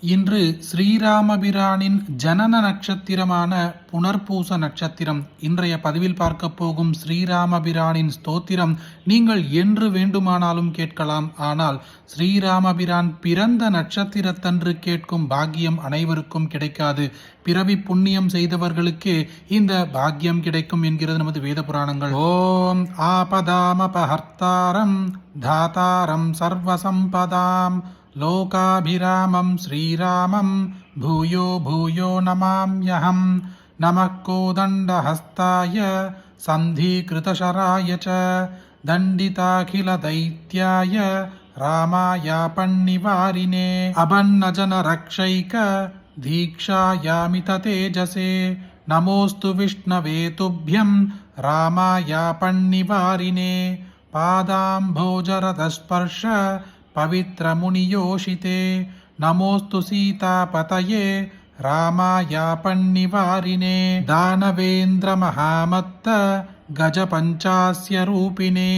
இன்று ஸ்ரீராமபிரானின் ஜனன நட்சத்திரமான புனர்பூச நட்சத்திரம். இன்றைய பதிவில் பார்க்க போகும் ஸ்ரீராமபிரானின் ஸ்தோத்திரம் நீங்கள் என்று வேண்டுமானாலும் கேட்கலாம். ஆனால் ஸ்ரீராமபிரான் பிறந்த நட்சத்திரத்தன்று கேட்கும் பாக்கியம் அனைவருக்கும் கிடைக்காது. பிறவி புண்ணியம் செய்தவர்களுக்கே இந்த பாக்கியம் கிடைக்கும் என்கிறது நமது வேத புராணங்கள். ஓம் ஆபதாமபஹர்த்தாரம் தாதாரம் சர்வசம்பதாம் லோகாபிராமம் ஸ்ரீராமம் பூயோ பூயோ நமாம்யஹம். நமः கோதண்டஹஸ்தாய சந்தீகிருதசராய ச தண்டிதாகிலதைத்யாய ராமாயாபன்னிவாரிணே அபன்னஜனரக்ஷைக தீக்ஷாயாமித தேஜசே நமோஸ்து விஷ்ணவே துभ्यं ராமாயாபன்னிவாரிணே பாதாம்போஜரதஸ்பர்ஷ पवित्रमुनियोषिते नमोस्तु सीतापतये रामायापन्निवारिणे दानवेन्द्रमहामत्त गजपञ्चास्य रूपिणे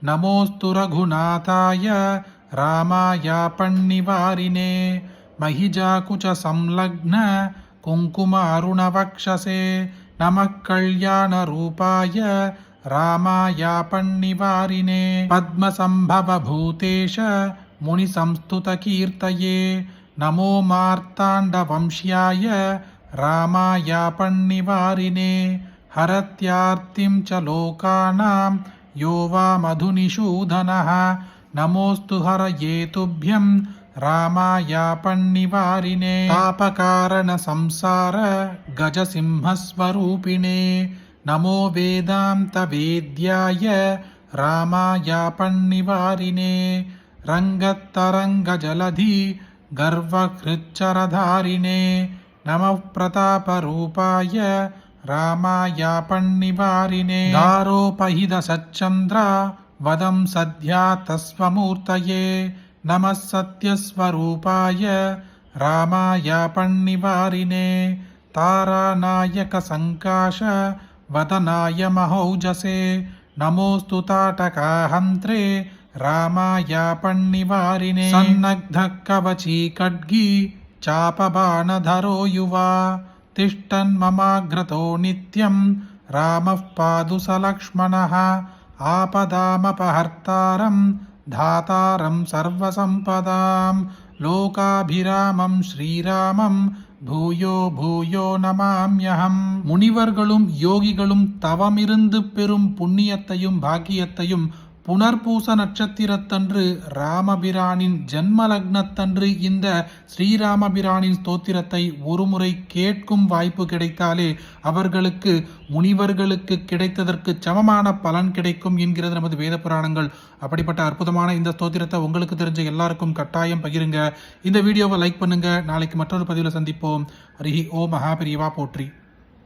नमोस्तु रघुनाथाय रामायापन्निवारिणे महिजाकुचसंलग्न कुङ्कुमारुणवक्षसे नमः कल्याणरूपाय रामायापन्निवारिणे पद्मसम्भवभूतेश मुनिसंस्तुतकीर्तये नमो मार्ताण्डवंश्याय रामायापन्निवारिणे हरत्यार्तिं च लोकानां यो वा मधुनिषूदनः नमोऽस्तु हरये तुभ्यं रामायापन्निवारिणे तापकारणसंसार गजसिंहस्वरूपिणे नमो वेदान्तवेद्याय रामायापन्निवारिणे रङ्गत्तरङ्गजलधि गर्वहृच्चरधारिणे नमः प्रतापरूपाय रामायापन्निवारिणे दारोपहितसच्चन्द्र वदं सद्या तस्वमूर्तये नमः सत्यस्वरूपाय रामायापन्निवारिणे तारानायकसङ्काश वदनाय महौजसे नमोस्तु ताटकाहन्त्रे रामायापन्निवारिणे सन्नग्धकवची खड्गी चापबाणधरो युवा तिष्ठन्ममाग्रतो नित्यं रामः पादु स लक्ष्मणः आपदामपहर्तारं धातारं सर्वसम्पदां लोकाभिरामं श्रीरामं பூயோ பூயோ நமாம்யஹம். முனிவர்களும் யோகிகளும் தவமிருந்து பெறும் புண்ணியத்தையும் பாக்கியத்தையும் புனர்பூச நட்சத்திரத்தன்று ராமபிரானின் ஜன்ம லக்னத்தன்று இந்த ஸ்ரீராமபிரானின் ஸ்தோத்திரத்தை ஒருமுறை கேட்கும் வாய்ப்பு கிடைத்தாலே அவர்களுக்கு முனிவர்களுக்கு கிடைத்ததற்கு சமமான பலன் கிடைக்கும் என்கிறது நமது வேத புராணங்கள். அப்படிப்பட்ட அற்புதமான இந்த ஸ்தோத்திரத்தை உங்களுக்கு தெரிஞ்ச எல்லாருக்கும் கட்டாயம் பகிருங்க. இந்த வீடியோவை லைக் பண்ணுங்க. நாளைக்கு மற்றொரு பதிவில் சந்திப்போம். ஹரி ஓம் மகாபெரிவா போற்றி.